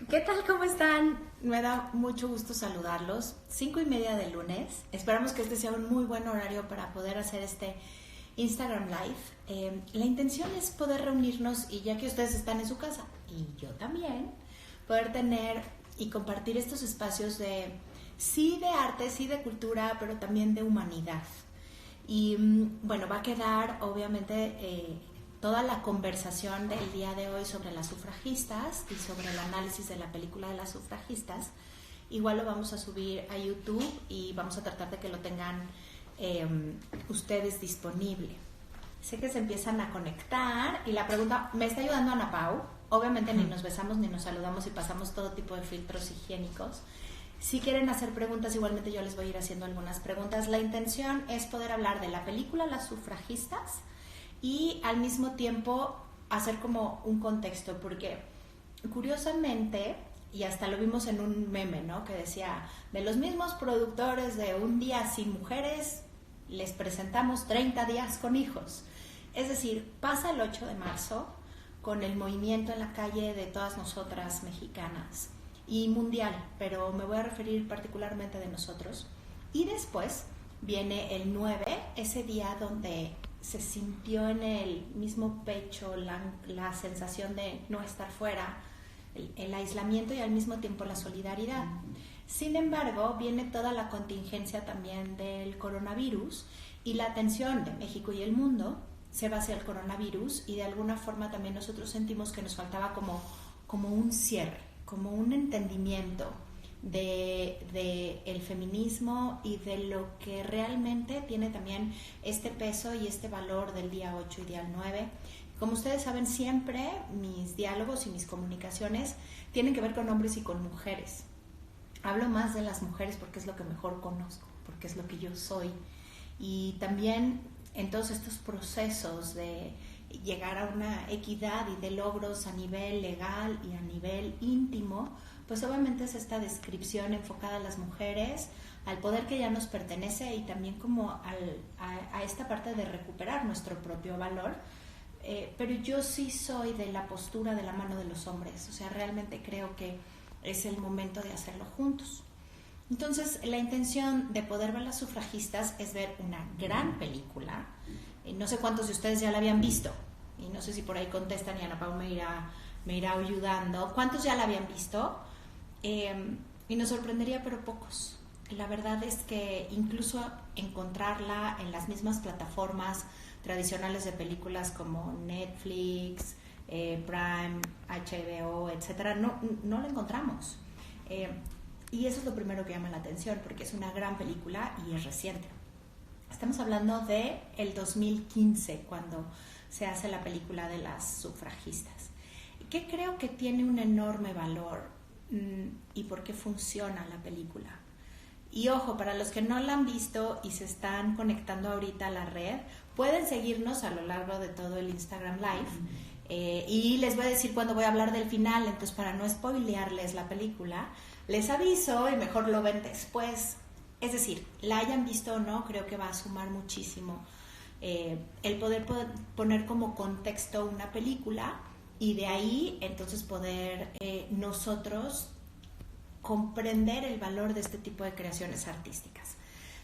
¿Qué tal? ¿Cómo están? Me da mucho gusto saludarlos. 5:30 del lunes. Esperamos que este sea un muy buen horario para poder hacer este Instagram Live. La intención es poder reunirnos y ya que ustedes están en su casa y yo también, poder tener y compartir estos espacios sí de arte, sí de cultura, pero también de humanidad. Y bueno, va a quedar obviamente toda la conversación del día de hoy sobre las sufragistas y sobre el análisis de la película de las sufragistas. Igual lo vamos a subir a YouTube y vamos a tratar de que lo tengan ustedes disponible. Sé que se empiezan a conectar y la pregunta, me está ayudando Ana Pau. Obviamente ni nos besamos ni nos saludamos y pasamos todo tipo de filtros higiénicos. Si quieren hacer preguntas, igualmente yo les voy a ir haciendo algunas preguntas. La intención es poder hablar de la película Las Sufragistas y al mismo tiempo hacer como un contexto, porque curiosamente, y hasta lo vimos en un meme, ¿no? Que decía, de los mismos productores de Un Día Sin Mujeres, les presentamos 30 días con hijos. Es decir, pasa el 8 de marzo con el movimiento en la calle de todas nosotras mexicanas y mundial, pero me voy a referir particularmente de nosotros. Y después viene el 9, ese día donde se sintió en el mismo pecho la sensación de no estar fuera, el aislamiento y al mismo tiempo la solidaridad. Sin embargo, viene toda la contingencia también del coronavirus y la atención de México y el mundo se va hacia el coronavirus y de alguna forma también nosotros sentimos que nos faltaba como un cierre, como un entendimiento de el feminismo y de lo que realmente tiene también este peso y este valor del día 8 y día 9. Como ustedes saben, siempre mis diálogos y mis comunicaciones tienen que ver con hombres y con mujeres. Hablo más de las mujeres porque es lo que mejor conozco, porque es lo que yo soy. Y también en todos estos procesos de llegar a una equidad y de logros a nivel legal y a nivel íntimo, pues obviamente es esta descripción enfocada a las mujeres, al poder que ya nos pertenece y también como a esta parte de recuperar nuestro propio valor. Pero yo sí soy de la postura de la mano de los hombres, o sea, realmente creo que es el momento de hacerlo juntos. Entonces, la intención de poder ver Las Sufragistas es ver una gran película. No sé cuántos de ustedes ya la habían visto, y no sé si por ahí contestan y Ana Pau me irá ayudando. ¿Cuántos ya la habían visto? Y nos sorprendería, pero pocos. La verdad es que incluso encontrarla en las mismas plataformas tradicionales de películas como Netflix, Prime, HBO, etcétera, no la encontramos. Y eso es lo primero que llama la atención, porque es una gran película y es reciente. Estamos hablando de el 2015, cuando se hace la película de Las Sufragistas. ¿Qué creo que tiene un enorme valor y por qué funciona la película? Y ojo, para los que no la han visto y se están conectando ahorita a la red, pueden seguirnos a lo largo de todo el Instagram Live. Y les voy a decir cuándo voy a hablar del final, entonces para no spoilearles la película, les aviso y mejor lo ven después. Es decir, la hayan visto o no, creo que va a sumar muchísimo el poder poner como contexto una película y de ahí entonces poder nosotros comprender el valor de este tipo de creaciones artísticas.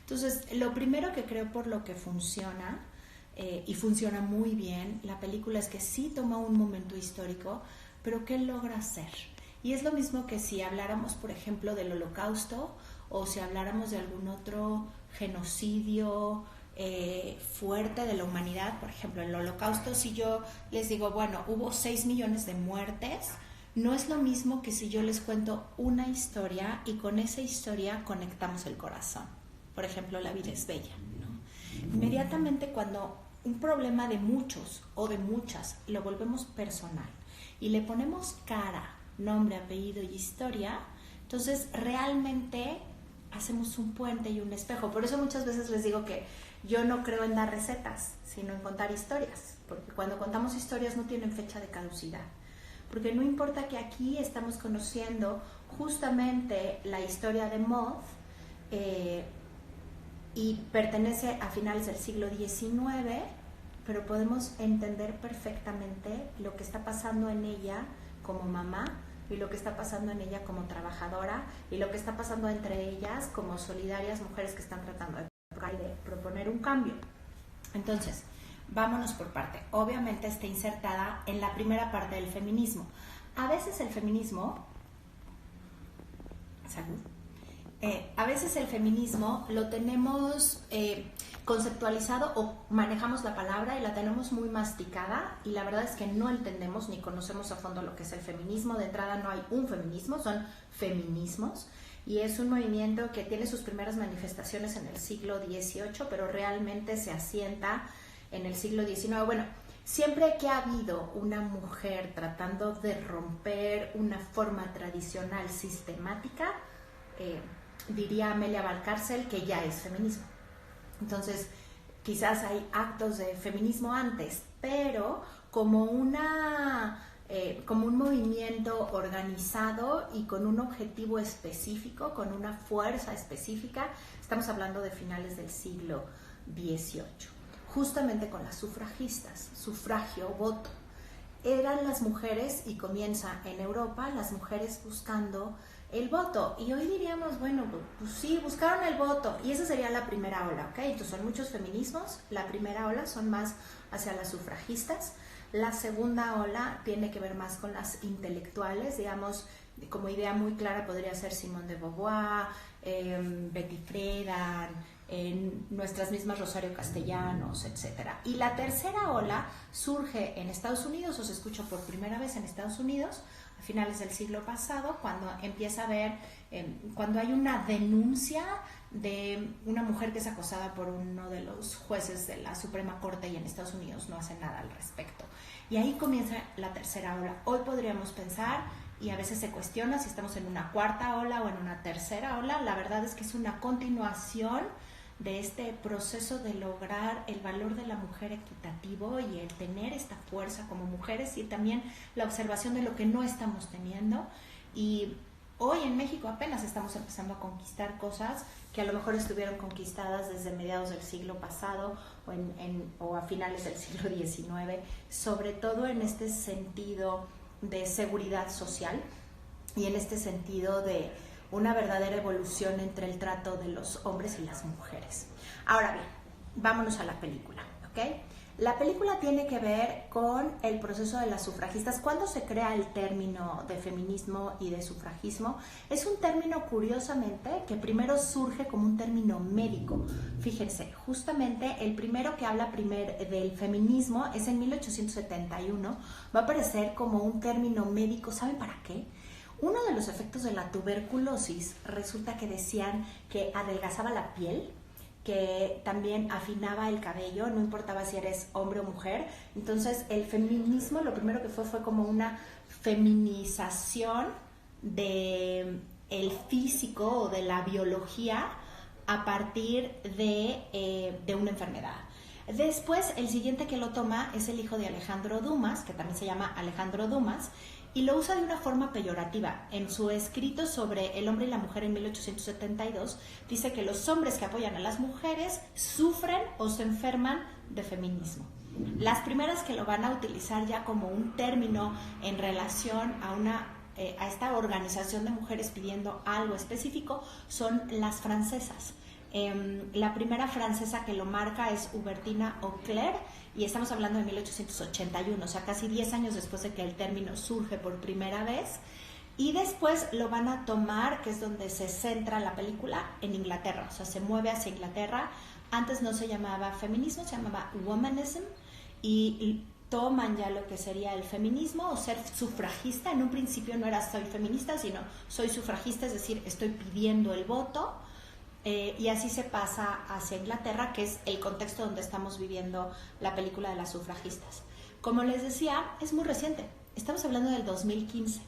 Entonces, lo primero que creo por lo que funciona y funciona muy bien la película es que sí toma un momento histórico, pero ¿qué logra hacer? Y es lo mismo que si habláramos, por ejemplo, del Holocausto o si habláramos de algún otro genocidio fuerte de la humanidad. Por ejemplo, el Holocausto, si yo les digo, bueno, hubo 6 millones de muertes, no es lo mismo que si yo les cuento una historia y con esa historia conectamos el corazón. Por ejemplo, La vida es bella, ¿no? Inmediatamente cuando un problema de muchos o de muchas lo volvemos personal y le ponemos cara, nombre, apellido y historia, entonces realmente hacemos un puente y un espejo. Por eso muchas veces les digo que yo no creo en dar recetas, sino en contar historias, porque cuando contamos historias no tienen fecha de caducidad, porque no importa que aquí estamos conociendo justamente la historia de Moth y pertenece a finales del siglo XIX, pero podemos entender perfectamente lo que está pasando en ella como mamá y lo que está pasando en ella como trabajadora y lo que está pasando entre ellas como solidarias mujeres que están tratando de proponer un cambio. Entonces, vámonos por parte. Obviamente está insertada en la primera parte del feminismo. A veces el feminismo... Salud. A veces el feminismo lo tenemos conceptualizado o manejamos la palabra y la tenemos muy masticada y la verdad es que no entendemos ni conocemos a fondo lo que es el feminismo. De entrada no hay un feminismo, son feminismos y es un movimiento que tiene sus primeras manifestaciones en el siglo XVIII, pero realmente se asienta en el siglo XIX. Bueno, siempre que ha habido una mujer tratando de romper una forma tradicional sistemática, diría Amelia Valcárcel que ya es feminismo. Entonces, quizás hay actos de feminismo antes, pero como un movimiento organizado y con un objetivo específico, con una fuerza específica, estamos hablando de finales del siglo XVIII, justamente con las sufragistas, sufragio, voto. Eran las mujeres, y comienza en Europa, las mujeres buscando el voto, y hoy diríamos, bueno, pues sí, buscaron el voto, y esa sería la primera ola, ¿ok? Entonces son muchos feminismos, la primera ola son más hacia las sufragistas, la segunda ola tiene que ver más con las intelectuales, digamos, como idea muy clara podría ser Simone de Beauvoir, Betty Friedan, nuestras mismas Rosario Castellanos, etcétera. Y la tercera ola surge en Estados Unidos, o se escucha por primera vez en Estados Unidos, a finales del siglo pasado, cuando empieza a haber, cuando hay una denuncia de una mujer que es acosada por uno de los jueces de la Suprema Corte y en Estados Unidos no hace nada al respecto. Y ahí comienza la tercera ola. Hoy podríamos pensar, y a veces se cuestiona si estamos en una cuarta ola o en una tercera ola, la verdad es que es una continuación de este proceso de lograr el valor de la mujer equitativo y el tener esta fuerza como mujeres y también la observación de lo que no estamos teniendo. Y hoy en México apenas estamos empezando a conquistar cosas que a lo mejor estuvieron conquistadas desde mediados del siglo pasado o a finales del siglo XIX, sobre todo en este sentido de seguridad social y en este sentido de una verdadera evolución entre el trato de los hombres y las mujeres. Ahora bien, vámonos a la película, ¿ok? La película tiene que ver con el proceso de las sufragistas. ¿Cuándo se crea el término de feminismo y de sufragismo? Es un término, curiosamente, que primero surge como un término médico. Fíjense, justamente el primero que habla del feminismo es en 1871. Va a aparecer como un término médico. ¿Saben para qué? Uno de los efectos de la tuberculosis resulta que decían que adelgazaba la piel, que también afinaba el cabello, no importaba si eres hombre o mujer. Entonces el feminismo lo primero que fue como una feminización de el físico o de la biología a partir de una enfermedad. Después el siguiente que lo toma es el hijo de Alejandro Dumas, que también se llama Alejandro Dumas, y lo usa de una forma peyorativa. En su escrito sobre el hombre y la mujer en 1872, dice que los hombres que apoyan a las mujeres sufren o se enferman de feminismo. Las primeras que lo van a utilizar ya como un término en relación a esta organización de mujeres pidiendo algo específico son las francesas. La primera francesa que lo marca es Hubertina Auclair, y estamos hablando de 1881, o sea, casi 10 años después de que el término surge por primera vez. Y después lo van a tomar, que es donde se centra la película, en Inglaterra, o sea, se mueve hacia Inglaterra. Antes no se llamaba feminismo, se llamaba womanism, y toman ya lo que sería el feminismo o ser sufragista. En un principio no era soy feminista, sino soy sufragista, es decir, estoy pidiendo el voto. Y así se pasa hacia Inglaterra, que es el contexto donde estamos viviendo la película de las sufragistas. Como les decía, es muy reciente, estamos hablando del 2015.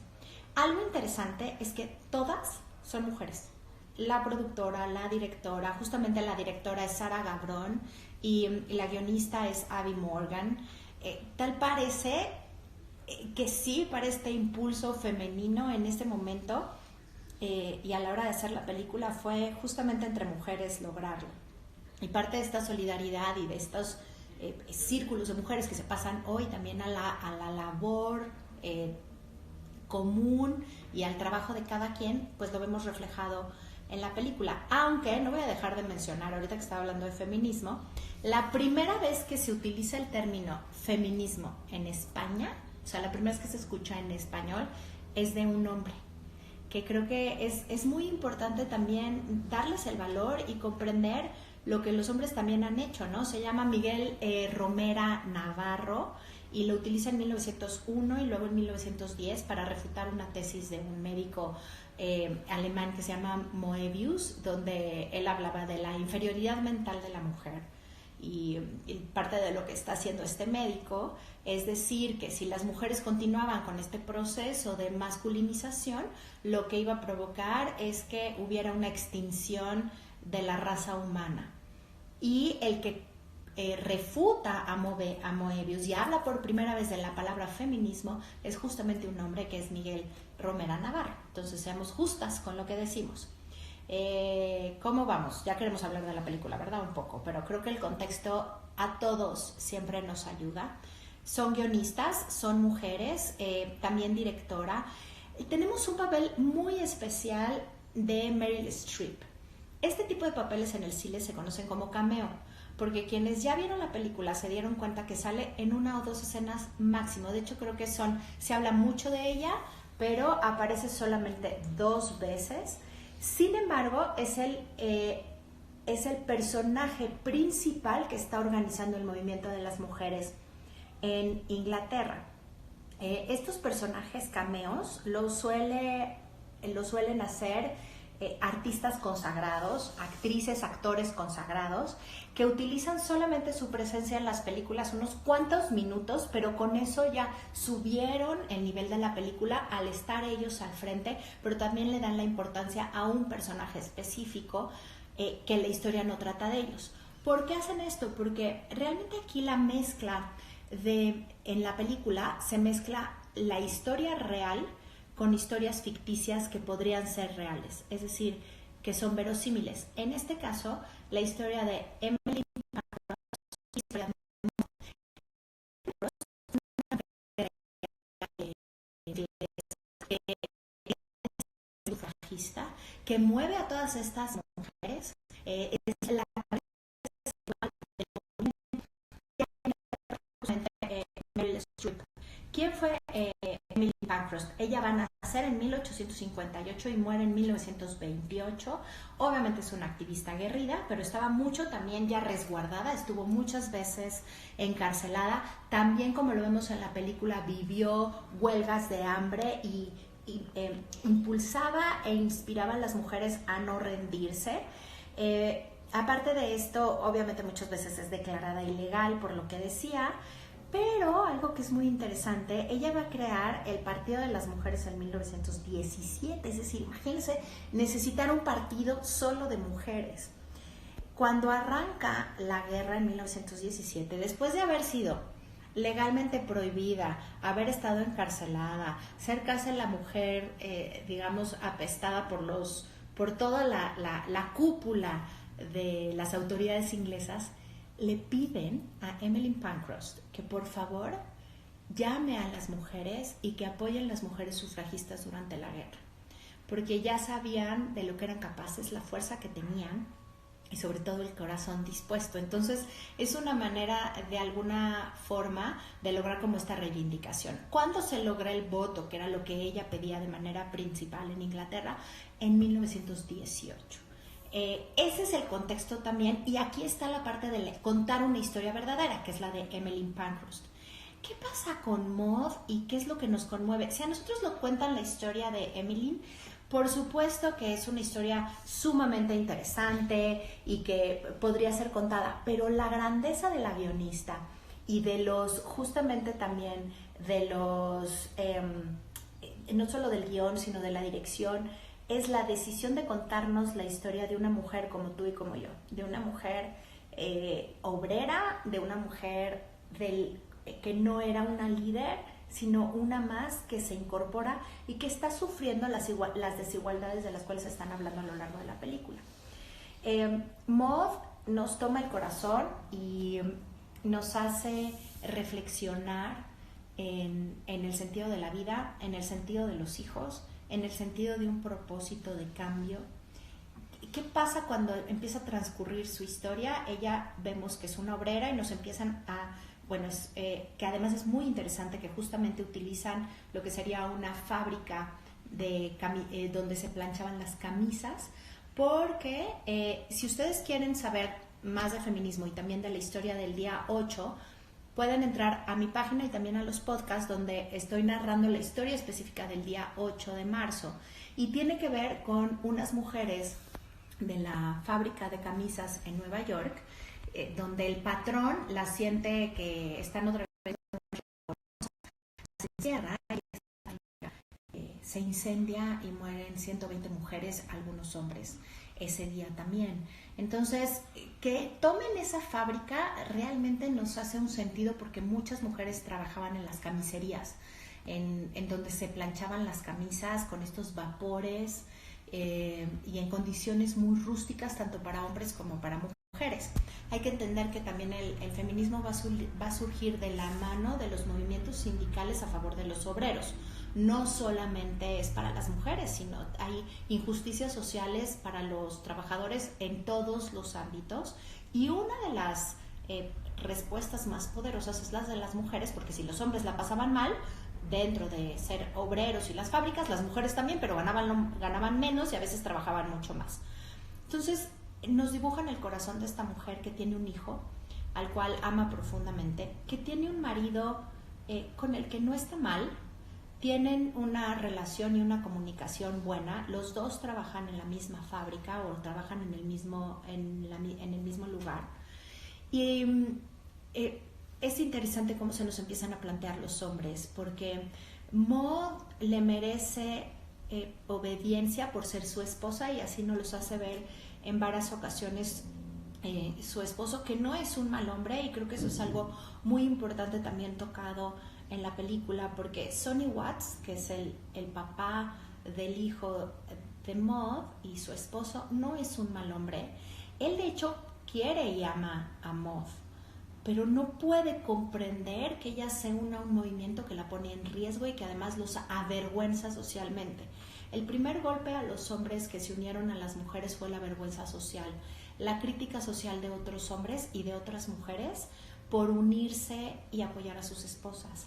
Algo interesante es que todas son mujeres. La productora, la directora, justamente la directora es Sarah Gabron y la guionista es Abby Morgan. Tal parece que sí, para este impulso femenino en este momento, y a la hora de hacer la película fue justamente entre mujeres lograrlo. Y parte de esta solidaridad y de estos círculos de mujeres que se pasan hoy también a la labor común y al trabajo de cada quien, pues lo vemos reflejado en la película. Aunque no voy a dejar de mencionar, ahorita que estaba hablando de feminismo, la primera vez que se utiliza el término feminismo en España, o sea, la primera vez que se escucha en español, es de un hombre, que creo que es muy importante también darles el valor y comprender lo que los hombres también han hecho, ¿no? Se llama Miguel Romera Navarro y lo utiliza en 1901 y luego en 1910 para refutar una tesis de un médico alemán que se llama Moebius, donde él hablaba de la inferioridad mental de la mujer. Y parte de lo que está haciendo este médico es decir que si las mujeres continuaban con este proceso de masculinización, lo que iba a provocar es que hubiera una extinción de la raza humana. Y el que refuta a Moebius y habla por primera vez de la palabra feminismo es justamente un hombre que es Miguel Romera Navarro. Entonces seamos justas con lo que decimos. ¿Cómo vamos? Ya queremos hablar de la película, ¿verdad? Un poco, pero creo que el contexto a todos siempre nos ayuda. Son guionistas, son mujeres, también directora. Tenemos un papel muy especial de Meryl Streep. Este tipo de papeles en el cine se conocen como cameo, porque quienes ya vieron la película se dieron cuenta que sale en una o dos escenas máximo. De hecho, creo que se habla mucho de ella, pero aparece solamente 2 veces. Sin embargo, es el personaje principal que está organizando el movimiento de las mujeres en Inglaterra. Estos personajes cameos los suelen hacer artistas consagrados, actrices, actores consagrados, que utilizan solamente su presencia en las películas unos cuantos minutos, pero con eso ya subieron el nivel de la película al estar ellos al frente, pero también le dan la importancia a un personaje específico que la historia no trata de ellos. ¿Por qué hacen esto? Porque realmente aquí la mezcla en la película se mezcla la historia real con historias ficticias que podrían ser reales, es decir, que son verosímiles. En este caso, la historia de Emily que mueve a todas estas mujeres, es la Meryl Streep. ¿Quién fue Emily Pankhurst? Ella va a nacer en 1858 y muere en 1928. Obviamente es una activista aguerrida, pero estaba mucho también ya resguardada, estuvo muchas veces encarcelada. También, como lo vemos en la película, vivió huelgas de hambre y impulsaba e inspiraba a las mujeres a no rendirse. Aparte de esto, obviamente muchas veces es declarada ilegal por lo que decía, pero algo que es muy interesante, ella va a crear el Partido de las Mujeres en 1917, es decir, imagínense necesitar un partido solo de mujeres. Cuando arranca la guerra en 1917, después de haber sido legalmente prohibida, haber estado encarcelada, ser casi la mujer, digamos, apestada por toda la cúpula de las autoridades inglesas, le piden a Emily Pankhurst que por favor llame a las mujeres y que apoyen las mujeres sufragistas durante la guerra, porque ya sabían de lo que eran capaces, la fuerza que tenían y sobre todo el corazón dispuesto. Entonces es una manera de alguna forma de lograr como esta reivindicación. ¿Cuándo se logra el voto, que era lo que ella pedía de manera principal en Inglaterra? En 1918. Ese es el contexto también, y aquí está la parte de contar una historia verdadera, que es la de Emily Pankhurst. ¿Qué pasa con Maud y qué es lo que nos conmueve? Si a nosotros nos cuentan la historia de Emily, por supuesto que es una historia sumamente interesante y que podría ser contada, pero la grandeza de la guionista y de justamente también de no solo del guión, sino de la dirección, es la decisión de contarnos la historia de una mujer como tú y como yo, de una mujer obrera, de una mujer que no era una líder, sino una más que se incorpora y que está sufriendo las desigualdades de las cuales se están hablando a lo largo de la película. Maud nos toma el corazón y nos hace reflexionar en el sentido de la vida, en el sentido de los hijos, en el sentido de un propósito de cambio. ¿Qué pasa cuando empieza a transcurrir su historia? Ella vemos que es una obrera y nos empiezan a, que además es muy interesante que justamente utilizan lo que sería una fábrica donde se planchaban las camisas, porque si ustedes quieren saber más de feminismo y también de la historia del día 8, pueden entrar a mi página y también a los podcasts donde estoy narrando la historia específica del día 8 de marzo. Y tiene que ver con unas mujeres de la fábrica de camisas en Nueva York, donde el patrón la siente que están otra vez, se cierra, se incendia y mueren 120 mujeres, algunos hombres, ese día también. Entonces, que tomen esa fábrica realmente nos hace un sentido porque muchas mujeres trabajaban en las camiserías, en donde se planchaban las camisas con estos vapores y en condiciones muy rústicas, tanto para hombres como para mujeres. Hay que entender que también el feminismo va a surgir de la mano de los movimientos sindicales a favor de los obreros. No solamente es para las mujeres, sino hay injusticias sociales para los trabajadores en todos los ámbitos, y una de las respuestas más poderosas es la de las mujeres, porque si los hombres la pasaban mal dentro de ser obreros y las fábricas, las mujeres también, pero ganaban menos y a veces trabajaban mucho más. Entonces nos dibujan el corazón de esta mujer que tiene un hijo al cual ama profundamente, que tiene un marido con el que no está mal, tienen una relación y una comunicación buena, los dos trabajan en la misma fábrica o trabajan en el mismo lugar. Y es interesante cómo se nos empiezan a plantear los hombres, porque Maud le merece obediencia por ser su esposa, y así nos los hace ver en varias ocasiones su esposo, que no es un mal hombre, y creo que eso es algo muy importante también tocado en la película, porque Sonny Watts, que es el papá del hijo de Maud y su esposo, no es un mal hombre. Él de hecho quiere y ama a Maud, pero no puede comprender que ella se una a un movimiento que la pone en riesgo y que además los avergüenza socialmente. El primer golpe a los hombres que se unieron a las mujeres fue la vergüenza social, la crítica social de otros hombres y de otras mujeres por unirse y apoyar a sus esposas.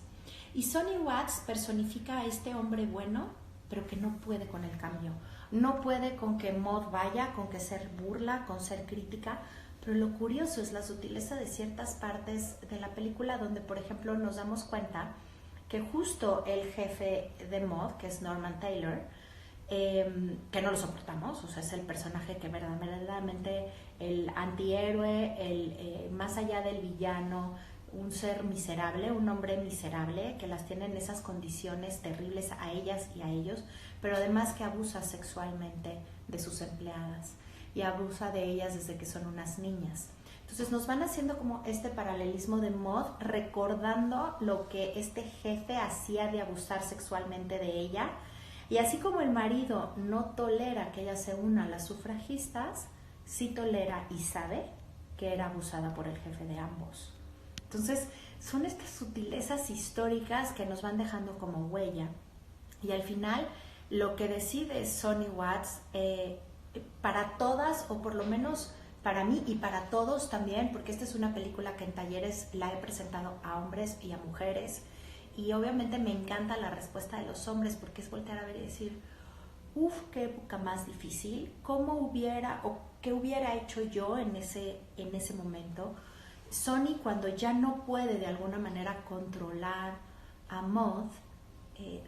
Y Sonny Watts personifica a este hombre bueno, pero que no puede con el cambio. No puede con que Maud vaya, con que ser burla, con ser crítica. Pero lo curioso es la sutileza de ciertas partes de la película, donde, por ejemplo, nos damos cuenta que justo el jefe de Maud, que es Norman Taylor, que no lo soportamos, o sea, es el personaje que verdaderamente el antihéroe, más allá del villano, un ser miserable, un hombre miserable que las tiene en esas condiciones terribles a ellas y a ellos, pero además que abusa sexualmente de sus empleadas y abusa de ellas desde que son unas niñas. Entonces nos van haciendo como este paralelismo de Maud, recordando lo que este jefe hacía de abusar sexualmente de ella, y así como el marido no tolera que ella se una a las sufragistas, sí tolera y sabe que era abusada por el jefe de ambos. Entonces, son estas sutilezas históricas que nos van dejando como huella. Y al final, lo que decide Sonny Watts, para todas, o por lo menos para mí y para todos también, porque esta es una película que en talleres la he presentado a hombres y a mujeres, y obviamente me encanta la respuesta de los hombres, porque es voltear a ver y decir, qué época más difícil, qué hubiera hecho yo en ese momento. Sonny, cuando ya no puede de alguna manera controlar a Maud,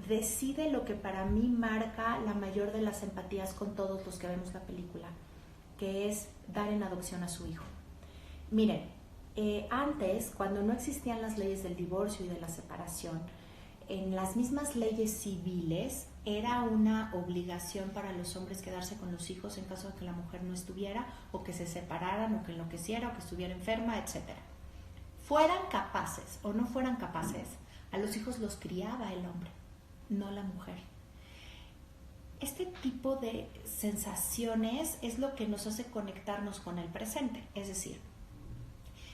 decide lo que para mí marca la mayor de las empatías con todos los que vemos la película, que es dar en adopción a su hijo. Miren, antes, cuando no existían las leyes del divorcio y de la separación, en las mismas leyes civiles era una obligación para los hombres quedarse con los hijos en caso de que la mujer no estuviera, o que se separaran, o que enloqueciera, o que estuviera enferma, etc. Fueran capaces o no fueran capaces, a los hijos los criaba el hombre, no la mujer. Este tipo de sensaciones es lo que nos hace conectarnos con el presente. Es decir,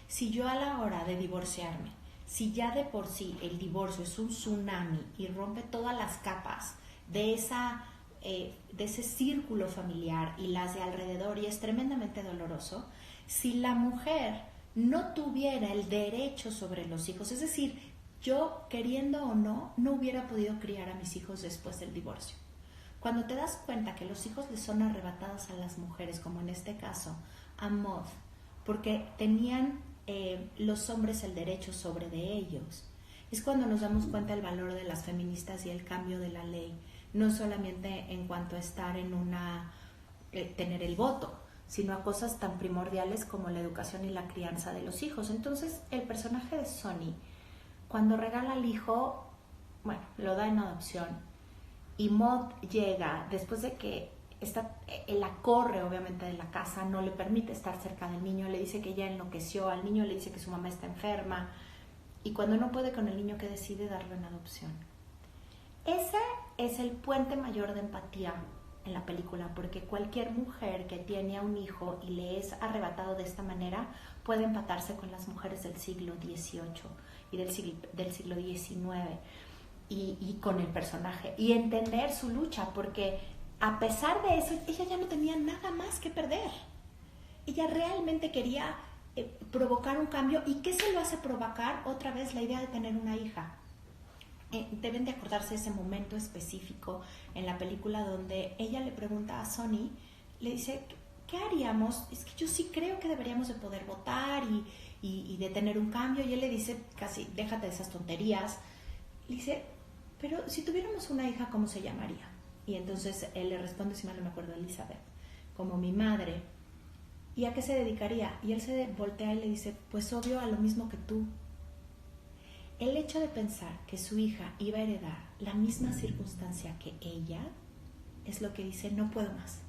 si yo a la hora de divorciarme si ya de por sí el divorcio es un tsunami y rompe todas las capas de ese círculo familiar y las de alrededor y es tremendamente doloroso, si la mujer no tuviera el derecho sobre los hijos, es decir, yo queriendo o no hubiera podido criar a mis hijos después del divorcio. Cuando te das cuenta que los hijos les son arrebatados a las mujeres, como en este caso a Maud, porque tenían los hombres el derecho sobre de ellos, es cuando nos damos cuenta del valor de las feministas y el cambio de la ley, no solamente en cuanto a estar en tener el voto, sino a cosas tan primordiales como la educación y la crianza de los hijos. Entonces, el personaje de Sonny, cuando regala al hijo, bueno, lo da en adopción, y Maud llega, después de que él la corre obviamente de la casa, no le permite estar cerca del niño, le dice que ya enloqueció, al niño le dice que su mamá está enferma, y cuando no puede con el niño, que decide darlo en adopción. Ese es el puente mayor de empatía en la película, porque cualquier mujer que tiene a un hijo y le es arrebatado de esta manera puede empatarse con las mujeres del siglo XVIII y del siglo XIX y con el personaje y entender su lucha, porque a pesar de eso ella ya no tenía nada más que perder. Ella realmente quería provocar un cambio. ¿Y qué se lo hace provocar? Otra vez la idea de tener una hija. Deben de acordarse de ese momento específico en la película donde ella le pregunta a Sonny, le dice, ¿qué haríamos? Es que yo sí creo que deberíamos de poder votar y de tener un cambio. Y él le dice, casi, déjate de esas tonterías. Le dice, pero si tuviéramos una hija, ¿cómo se llamaría? Y entonces él le responde, si mal no me acuerdo, Elizabeth, como mi madre. ¿Y a qué se dedicaría? Y él se voltea y le dice, pues obvio a lo mismo que tú. El hecho de pensar que su hija iba a heredar la misma circunstancia que ella es lo que dice, no puedo más.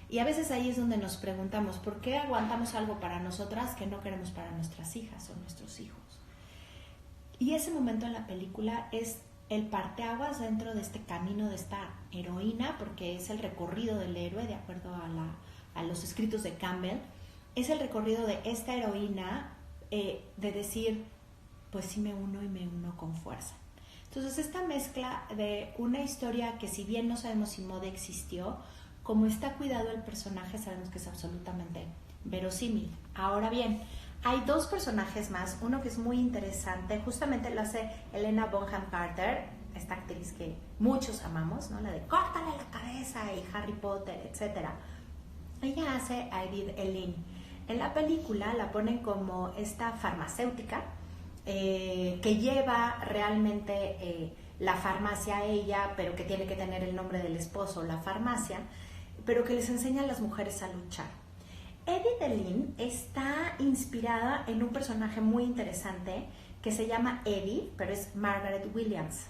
Y a veces ahí es donde nos preguntamos, ¿por qué aguantamos algo para nosotras que no queremos para nuestras hijas o nuestros hijos? Y ese momento en la película es el parteaguas dentro de este camino de esta heroína, porque es el recorrido del héroe, de acuerdo a los escritos de Campbell, es el recorrido de esta heroína de decir, pues sí me uno y me uno con fuerza. Entonces esta mezcla de una historia que si bien no sabemos si Maud existió, como está cuidado el personaje sabemos que es absolutamente verosímil. Ahora bien, hay dos personajes más, uno que es muy interesante, justamente lo hace Helena Bonham Carter, esta actriz que muchos amamos, ¿no? La de córtale la cabeza y Harry Potter, etc. Ella hace a Edith Elin. En la película la ponen como esta farmacéutica que lleva realmente la farmacia a ella, pero que tiene que tener el nombre del esposo, la farmacia, pero que les enseña a las mujeres a luchar. Edith Elin está inspirada en un personaje muy interesante que se llama Edith, pero es Margaret Williams.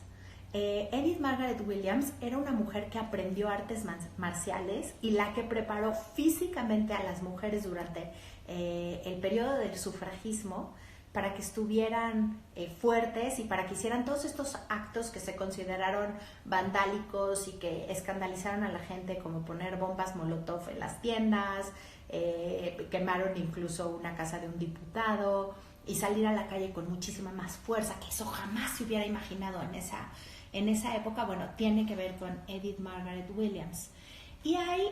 Edith Margaret Williams era una mujer que aprendió artes marciales y la que preparó físicamente a las mujeres durante el periodo del sufragismo para que estuvieran fuertes y para que hicieran todos estos actos que se consideraron vandálicos y que escandalizaron a la gente, como poner bombas molotov en las tiendas, quemaron incluso una casa de un diputado y salir a la calle con muchísima más fuerza, que eso jamás se hubiera imaginado en esa época. Bueno, tiene que ver con Edith Margaret Williams. Y hay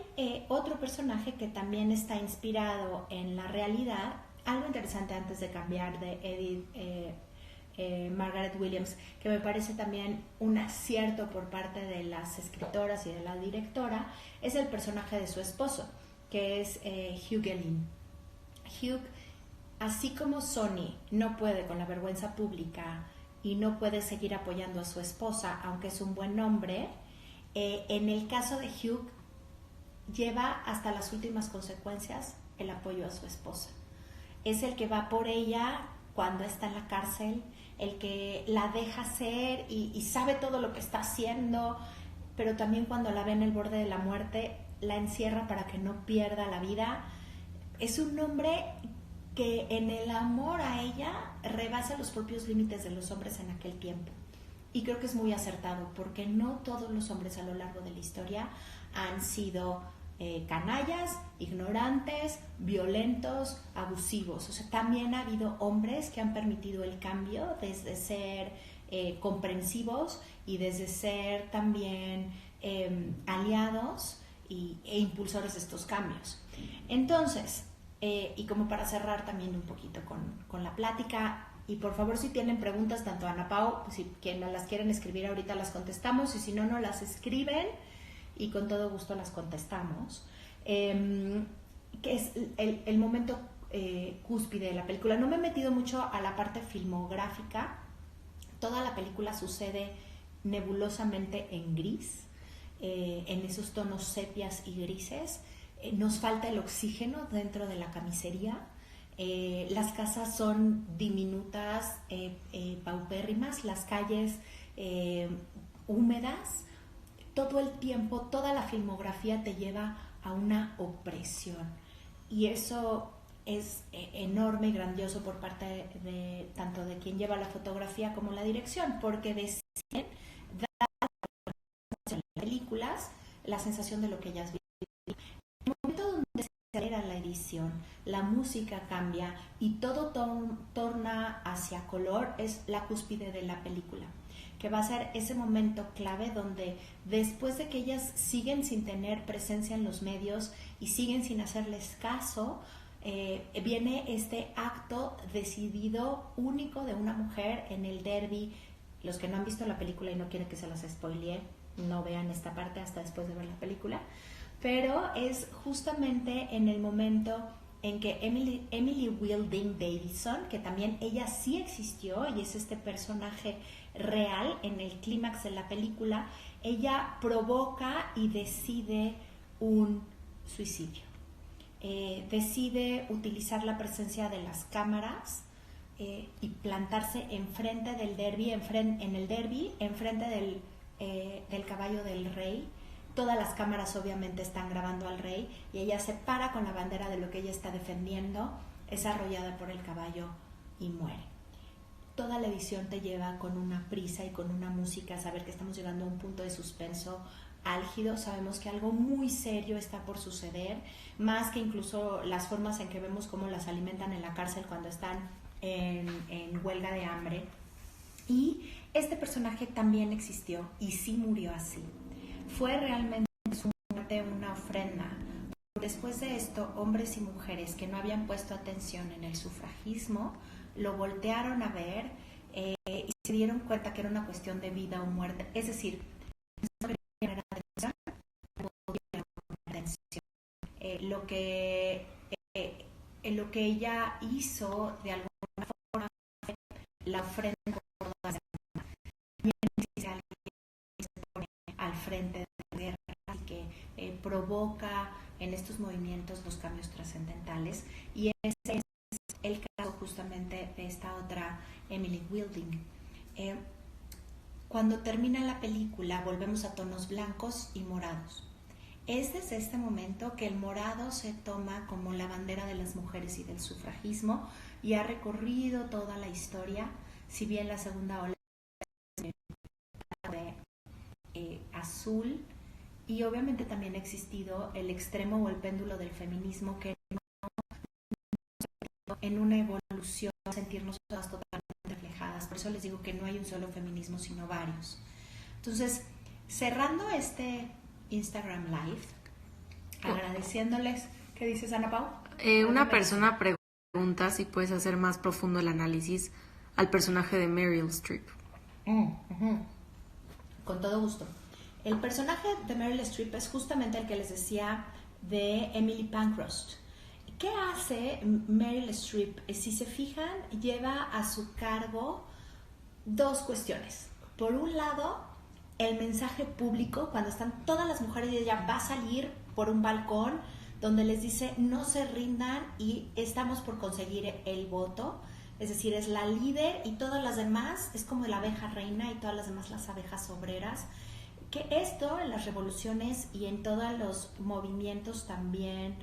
otro personaje que también está inspirado en la realidad. Algo interesante antes de cambiar de Edith Margaret Williams, que me parece también un acierto por parte de las escritoras y de la directora, es el personaje de su esposo, que es Hugh Gelin. Hugh, así como Sonny no puede con la vergüenza pública y no puede seguir apoyando a su esposa, aunque es un buen hombre, en el caso de Hugh lleva hasta las últimas consecuencias el apoyo a su esposa. Es el que va por ella cuando está en la cárcel, el que la deja ser y sabe todo lo que está haciendo, pero también cuando la ve en el borde de la muerte, la encierra para que no pierda la vida. Es un hombre que en el amor a ella rebasa los propios límites de los hombres en aquel tiempo. Y creo que es muy acertado, porque no todos los hombres a lo largo de la historia han sido canallas, ignorantes, violentos, abusivos. O sea, también ha habido hombres que han permitido el cambio desde ser comprensivos y desde ser también aliados e impulsores de estos cambios. Entonces, y como para cerrar también un poquito con la plática, y por favor si tienen preguntas, tanto a Ana Pau, pues, si quienes las quieren escribir ahorita las contestamos, y si no, no las escriben y con todo gusto las contestamos, que es el momento cúspide de la película. No me he metido mucho a la parte filmográfica. Toda la película sucede nebulosamente en gris, en esos tonos sepias y grises. Nos falta el oxígeno dentro de la camisería. Las casas son diminutas, paupérrimas, las calles húmedas. Todo el tiempo, toda la filmografía te lleva a una opresión, y eso es enorme y grandioso por parte de tanto de quien lleva la fotografía como la dirección, porque deciden dar a las películas la sensación de lo que ellas viven. En el momento donde se acelera la edición, la música cambia y todo torna hacia color, es la cúspide de la película, que va a ser ese momento clave donde, después de que ellas siguen sin tener presencia en los medios y siguen sin hacerles caso, viene este acto decidido, único, de una mujer en el derby. Los que no han visto la película y no quieren que se las spoilee, no vean esta parte hasta después de ver la película, pero es justamente en el momento en que Emily Wilding Davison, que también ella sí existió y es este personaje real en el clímax de la película, ella provoca y decide un suicidio. Decide utilizar la presencia de las cámaras y plantarse enfrente del derby, enfrente del caballo del rey. Todas las cámaras obviamente están grabando al rey y ella se para con la bandera de lo que ella está defendiendo, es arrollada por el caballo y muere. Toda la edición te lleva con una prisa y con una música a saber que estamos llegando a un punto de suspenso álgido. Sabemos que algo muy serio está por suceder, más que incluso las formas en que vemos cómo las alimentan en la cárcel cuando están en huelga de hambre. Y este personaje también existió y sí murió así. Fue realmente su muerte una ofrenda. Después de esto, hombres y mujeres que no habían puesto atención en el sufragismo lo voltearon a ver y se dieron cuenta que era una cuestión de vida o muerte. Es decir, no era atención, lo que ella hizo de alguna forma fue la ofrenda por todas las demás. También se pone al frente de la guerra y que provoca en estos movimientos los cambios trascendentales, y ese es el caso justamente de esta otra Emily Wilding. Cuando termina la película volvemos a tonos blancos y morados. Es desde este momento que el morado se toma como la bandera de las mujeres y del sufragismo, y ha recorrido toda la historia. Si bien la segunda ola de azul, y obviamente también ha existido el extremo o el péndulo del feminismo, que no en una evolución a sentirnos todas totalmente reflejadas. Por eso les digo que no hay un solo feminismo, sino varios. Entonces, cerrando este Instagram Live, agradeciéndoles. ¿Qué dices, Ana Pau? Una persona pregunta si puedes hacer más profundo el análisis al personaje de Meryl Streep. Con todo gusto. El personaje de Meryl Streep es justamente el que les decía de Emily Pankhurst. ¿Qué hace Meryl Streep? Si se fijan, lleva a su cargo dos cuestiones. Por un lado, el mensaje público, cuando están todas las mujeres y ella va a salir por un balcón donde les dice no se rindan y estamos por conseguir el voto. Es decir, es la líder y todas las demás es como la abeja reina y todas las demás las abejas obreras. Que esto en las revoluciones y en todos los movimientos también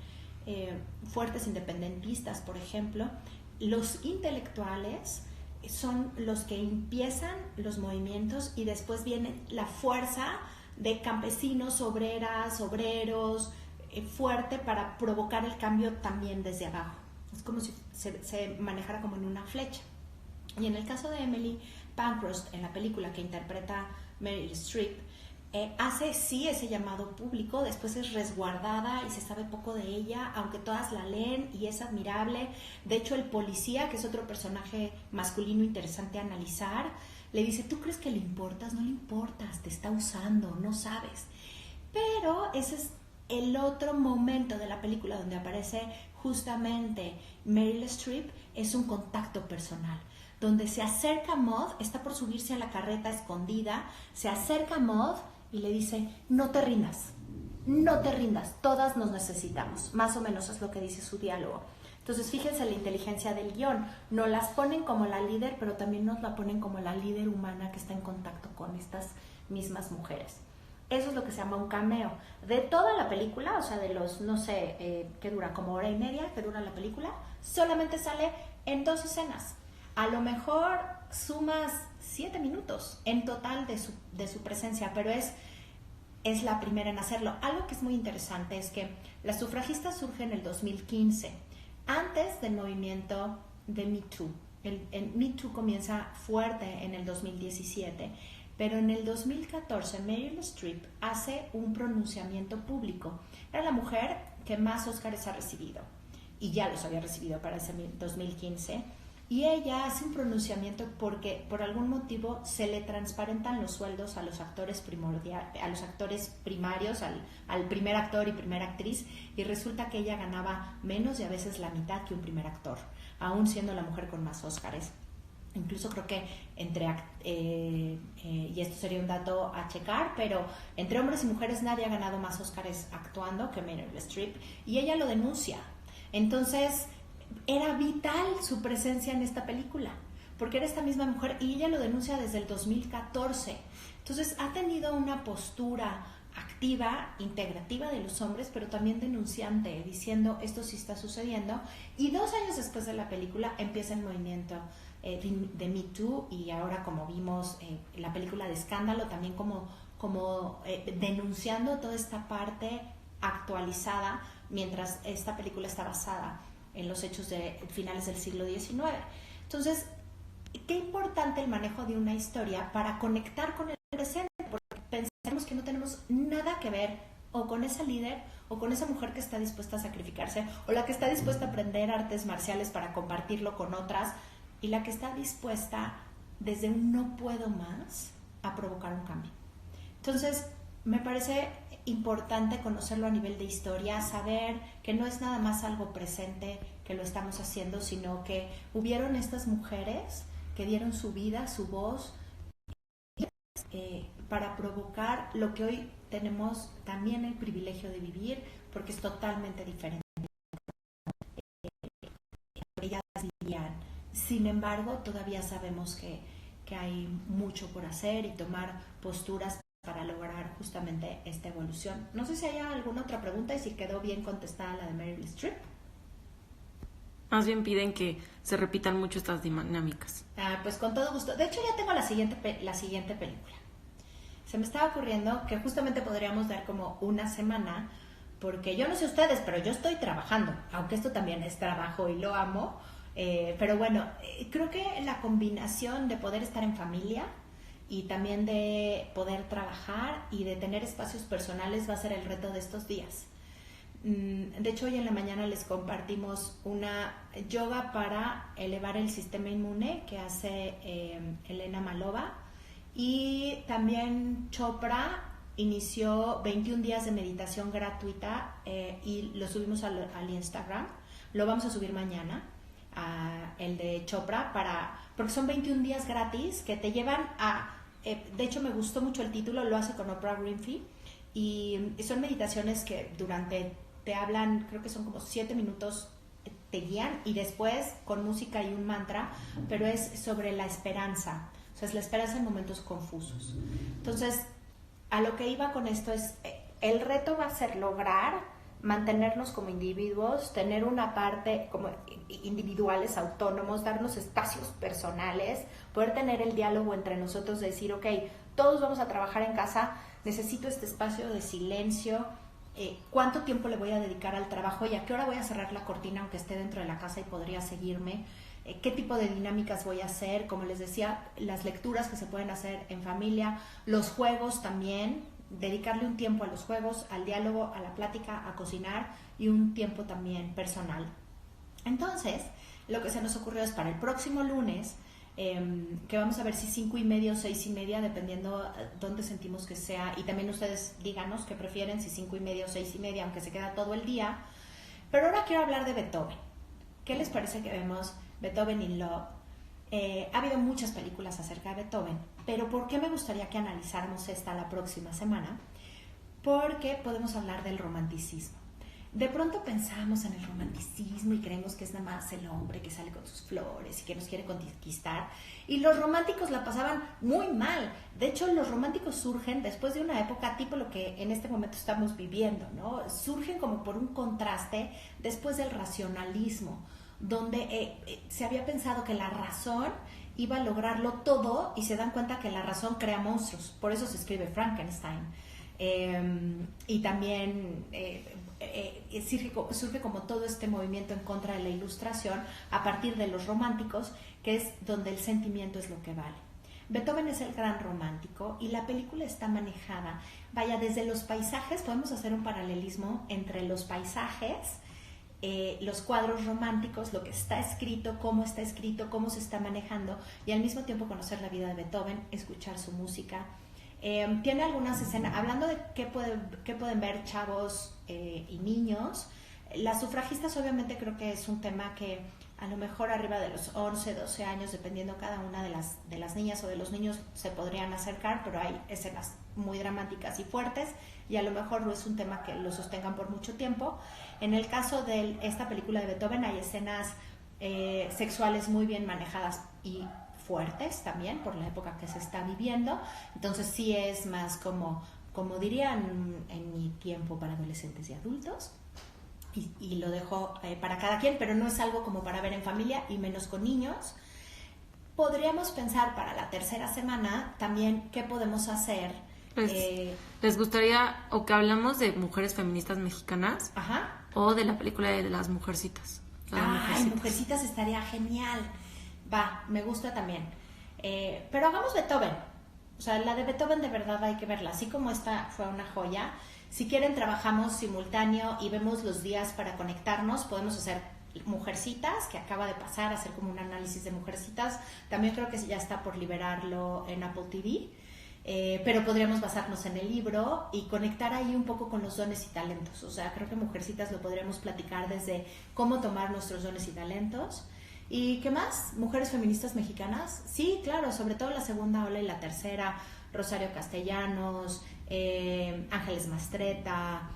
fuertes independentistas, por ejemplo, los intelectuales son los que empiezan los movimientos y después viene la fuerza de campesinos, obreras, obreros, fuerte para provocar el cambio también desde abajo. Es como si se manejara como en una flecha. Y en el caso de Emily Pankhurst, en la película que interpreta Meryl Streep, hace sí ese llamado público, después es resguardada y se sabe poco de ella, aunque todas la leen y es admirable. De hecho, el policía, que es otro personaje masculino interesante a analizar, le dice, ¿tú crees que le importas? No le importas, te está usando, no sabes. Pero ese es el otro momento de la película donde aparece justamente Meryl Streep, es un contacto personal, donde se acerca Maud, está por subirse a la carreta escondida, se acerca Maud y le dice, no te rindas, todas nos necesitamos. Más o menos es lo que dice su diálogo. Entonces fíjense la inteligencia del guión, no las ponen como la líder, pero también nos la ponen como la líder humana que está en contacto con estas mismas mujeres. Eso es lo que se llama un cameo. De toda la película, o sea, de los, no sé, que dura como hora y media, que dura la película, solamente sale en 2 escenas. A lo mejor sumas 7 minutos en total de su presencia, pero es la primera en hacerlo. Algo que es muy interesante es que las sufragistas surgen en el 2015, antes del movimiento de Me Too. El Me Too comienza fuerte en el 2017, pero en el 2014 Meryl Streep hace un pronunciamiento público. Era la mujer que más Óscares ha recibido, y ya los había recibido para ese 2015. Y ella hace un pronunciamiento porque por algún motivo se le transparentan los sueldos a los actores primarios, al primer actor y primera actriz, y resulta que ella ganaba menos y a veces la mitad que un primer actor, aún siendo la mujer con más Óscares. Incluso creo que y esto sería un dato a checar, pero entre hombres y mujeres nadie ha ganado más Óscares actuando que Meryl Streep, y ella lo denuncia. Entonces era vital su presencia en esta película, porque era esta misma mujer y ella lo denuncia desde el 2014. Entonces ha tenido una postura activa, integrativa de los hombres, pero también denunciante, diciendo esto sí está sucediendo. Y 2 años después de la película empieza el movimiento de Me Too, y ahora, como vimos la película de Escándalo, también como denunciando toda esta parte actualizada, mientras esta película está basada en los hechos de finales del siglo XIX. Entonces, qué importante el manejo de una historia para conectar con el presente, porque pensamos que no tenemos nada que ver o con esa líder o con esa mujer que está dispuesta a sacrificarse, o la que está dispuesta a aprender artes marciales para compartirlo con otras, y la que está dispuesta desde un no puedo más a provocar un cambio. Entonces, me parece importante conocerlo a nivel de historia, saber que no es nada más algo presente que lo estamos haciendo, sino que hubieron estas mujeres que dieron su vida, su voz, para provocar lo que hoy tenemos también el privilegio de vivir, porque es totalmente diferente. Ellas vivían. Sin embargo, todavía sabemos que hay mucho por hacer y tomar posturas para lograr justamente esta evolución. No sé si hay alguna otra pregunta y si quedó bien contestada la de Meryl Streep. Más bien piden que se repitan mucho estas dinámicas. Pues con todo gusto. De hecho, ya tengo la siguiente película. Se me estaba ocurriendo que justamente podríamos dar como una semana, porque yo no sé ustedes, pero yo estoy trabajando, aunque esto también es trabajo y lo amo. Pero bueno, creo que la combinación de poder estar en familia y también de poder trabajar y de tener espacios personales va a ser el reto de estos días. De hecho, hoy en la mañana les compartimos una yoga para elevar el sistema inmune que hace Elena Malova, y también Chopra inició 21 días de meditación gratuita y lo subimos al Instagram. Lo vamos a subir mañana, el de Chopra, porque son 21 días gratis que te llevan a... de hecho, me gustó mucho el título, lo hace con Oprah Winfrey, y son meditaciones que te hablan, creo que son como 7 minutos, te guían, y después con música y un mantra, pero es sobre la esperanza, o sea, es la esperanza en momentos confusos. Entonces, a lo que iba con esto es, el reto va a ser lograr mantenernos como individuos, tener una parte como individuales, autónomos, darnos espacios personales, poder tener el diálogo entre nosotros, de decir, ok, todos vamos a trabajar en casa, necesito este espacio de silencio cuánto tiempo le voy a dedicar al trabajo y a qué hora voy a cerrar la cortina aunque esté dentro de la casa y podría seguirme, qué tipo de dinámicas voy a hacer, como les decía, las lecturas que se pueden hacer en familia, los juegos también, dedicarle un tiempo a los juegos, al diálogo, a la plática, a cocinar y un tiempo también personal. Entonces, lo que se nos ocurrió es para el próximo lunes, que vamos a ver si 5:30 o 6:30, dependiendo dónde sentimos que sea, y también ustedes díganos qué prefieren, si 5:30 o 6:30, aunque se queda todo el día. Pero ahora quiero hablar de Beethoven. ¿Qué les parece que vemos Beethoven in Love? Ha habido muchas películas acerca de Beethoven, pero ¿por qué me gustaría que analizáramos esta la próxima semana? Porque podemos hablar del romanticismo. De pronto pensamos en el romanticismo y creemos que es nada más el hombre que sale con sus flores y que nos quiere conquistar. Y los románticos la pasaban muy mal. De hecho, los románticos surgen después de una época tipo lo que en este momento estamos viviendo, ¿no? Surgen como por un contraste después del racionalismo, donde se había pensado que la razón iba a lograrlo todo y se dan cuenta que la razón crea monstruos. Por eso se escribe Frankenstein. Y también surge como todo este movimiento en contra de la ilustración a partir de los románticos, que es donde el sentimiento es lo que vale. Beethoven es el gran romántico y la película está manejada, vaya, desde los paisajes, podemos hacer un paralelismo entre los paisajes, los cuadros románticos, lo que está escrito, cómo se está manejando, y al mismo tiempo conocer la vida de Beethoven, escuchar su música. Tiene algunas escenas, hablando de qué pueden ver chavos y niños. Las sufragistas obviamente creo que es un tema que a lo mejor arriba de los 11, 12 años, dependiendo cada una de las niñas o de los niños, se podrían acercar, pero hay escenas muy dramáticas y fuertes y a lo mejor no es un tema que lo sostengan por mucho tiempo. En el caso de esta película de Beethoven hay escenas sexuales muy bien manejadas y fuertes también por la época que se está viviendo, entonces sí es más como dirían en mi tiempo para adolescentes y adultos, y lo dejo para cada quien, pero no es algo como para ver en familia y menos con niños. Podríamos pensar para la tercera semana también qué podemos hacer. ¿Les gustaría o que hablamos de mujeres feministas mexicanas? Ajá. O de la película de las Mujercitas? Mujercitas estaría genial. Va, me gusta también. Pero hagamos Beethoven. O sea, la de Beethoven de verdad hay que verla. Así como esta fue una joya. Si quieren, trabajamos simultáneo y vemos los días para conectarnos. Podemos hacer Mujercitas, que acaba de pasar, hacer como un análisis de Mujercitas. También creo que ya está por liberarlo en Apple TV. Pero podríamos basarnos en el libro y conectar ahí un poco con los dones y talentos. O sea, creo que Mujercitas lo podríamos platicar desde cómo tomar nuestros dones y talentos. ¿Y qué más? ¿Mujeres feministas mexicanas? Sí, claro, sobre todo la segunda ola y la tercera. Rosario Castellanos, Ángeles Mastretta,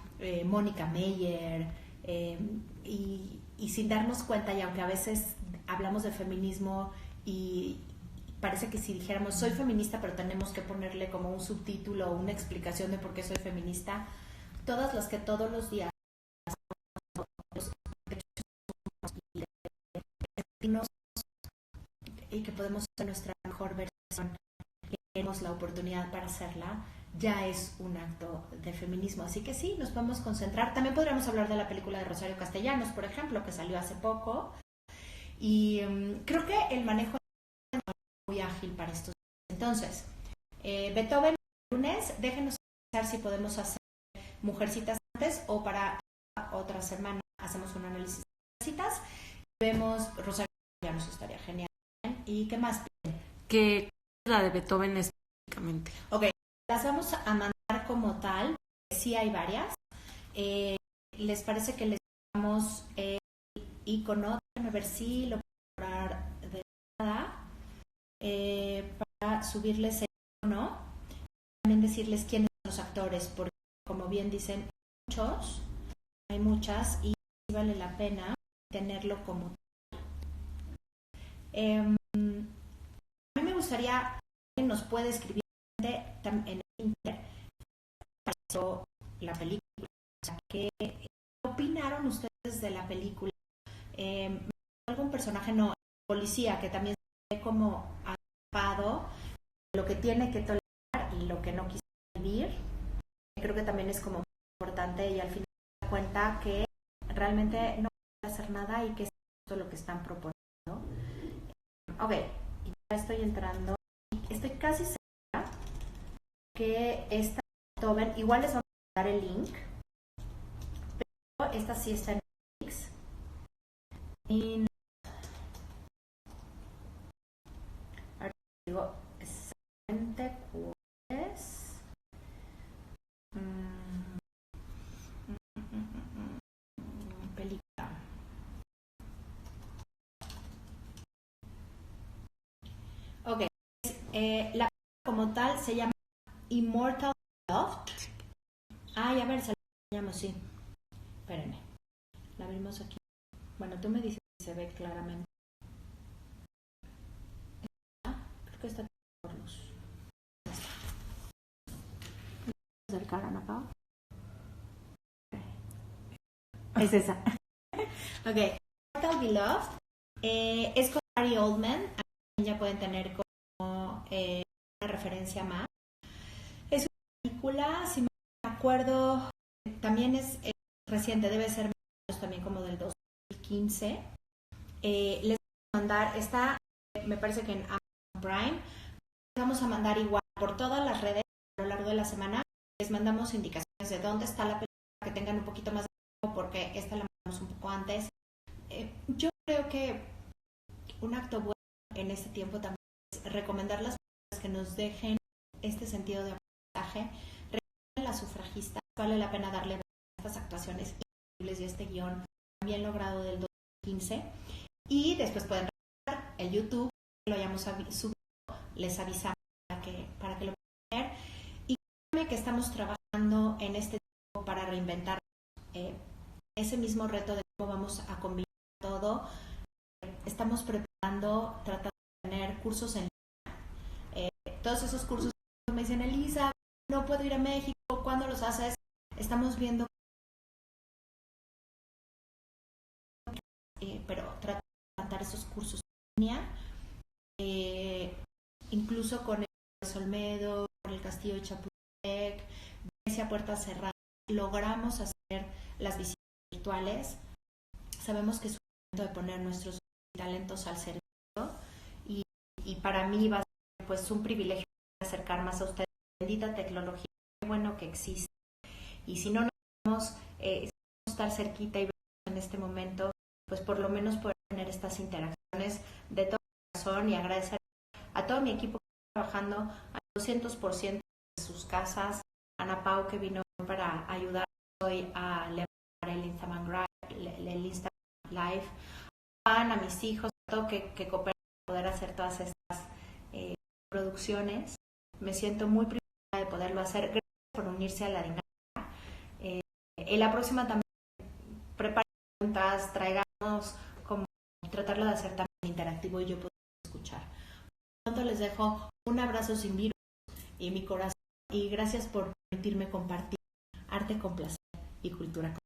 Mónica Meyer, y sin darnos cuenta, y aunque a veces hablamos de feminismo y parece que si dijéramos soy feminista, pero tenemos que ponerle como un subtítulo o una explicación de por qué soy feminista, todas las que todos los días y que podemos ser nuestra mejor versión, que tenemos la oportunidad para hacerla, ya es un acto de feminismo. Así que sí, nos podemos concentrar. También podríamos hablar de la película de Rosario Castellanos, por ejemplo, que salió hace poco, y creo que el manejo es muy ágil para estos. Entonces, Beethoven el lunes, déjenos pensar si podemos hacer Mujercitas antes o para otra semana hacemos un análisis de Mujercitas. Vemos Rosario Castellanos, estaría genial. ¿Y qué más? Que la de Beethoven específicamente. Ok, las vamos a mandar como tal. Sí hay varias. ¿Les parece que les damos el icono? Déjenme ver si lo puedo borrar de nada. Para subirles el icono. También decirles quiénes son los actores, porque como bien dicen muchos, hay muchas y vale la pena tenerlo como a mí me gustaría que nos puede escribir en el Inter la película, ¿qué opinaron ustedes de la película? Algún personaje, no, policía, que también se ve como atrapado, lo que tiene que tolerar y lo que no quisiera vivir. Creo que también es como importante y al final se da cuenta que realmente no puede hacer nada y que es justo lo que están proponiendo. Ok, ya estoy entrando. Estoy casi segura que esta Beethoven, igual les vamos a dar el link, pero esta sí está en Netflix. Y ahora digo exactamente cuál es. Película. Ok, la como tal se llama Immortal Love. Ay, a ver, se la llamo, sí. Espérenme. La abrimos aquí. Bueno, tú me dices si se ve claramente. Creo que está por luz. Acercar a Ana Pau. Es esa. Ok. Immortal Beloved es con Gary Oldman. Ya pueden tener como una referencia más. Es una película, si me acuerdo, también es reciente, debe ser también como del 2015. Les voy a mandar, está, me parece que en Amazon Prime. Les vamos a mandar igual por todas las redes a lo largo de la semana. Les mandamos indicaciones de dónde está la película, que tengan un poquito más de tiempo, porque esta la mandamos un poco antes. Yo creo que un acto bueno en este tiempo también es recomendar las cosas que nos dejen este sentido de aprendizaje. Recuerden Las sufragistas, vale la pena darle a estas actuaciones increíbles y este guión bien logrado del 2015. Y después pueden revisar el YouTube, que lo hayamos subido, les avisamos para que lo puedan ver. Y créanme que estamos trabajando en este tiempo para reinventar ese mismo reto de cómo vamos a combinar todo. Estamos preparando, tratando de tener cursos en línea. Todos esos cursos me dicen, Elisa, no puedo ir a México, ¿cuándo los haces? Estamos viendo, pero tratando de levantar esos cursos en línea, incluso con el Olmedo, con el Castillo de Chapultepec, Grecia Puerta Cerrada, logramos hacer las visitas virtuales. Sabemos que es un momento de poner nuestros talentos al servicio y para mí va a ser pues un privilegio acercar más a ustedes. Bendita tecnología, qué bueno que existe. Y si no nos podemos estar cerquita y ver en este momento, pues por lo menos poder tener estas interacciones de todo corazón y agradecer a todo mi equipo que está trabajando al 200% de sus casas, a Ana Pau que vino para ayudar hoy a levantar el Instagram Live, a mis hijos, a todo que cooperan para poder hacer todas estas producciones. Me siento muy privilegiada de poderlo hacer. Gracias por unirse a la dinámica. En la próxima también preparen preguntas, traigamos como tratarlo de hacer también interactivo y yo puedo escuchar. Por lo tanto, les dejo un abrazo sin virus y mi corazón y gracias por permitirme compartir arte con placer y cultura con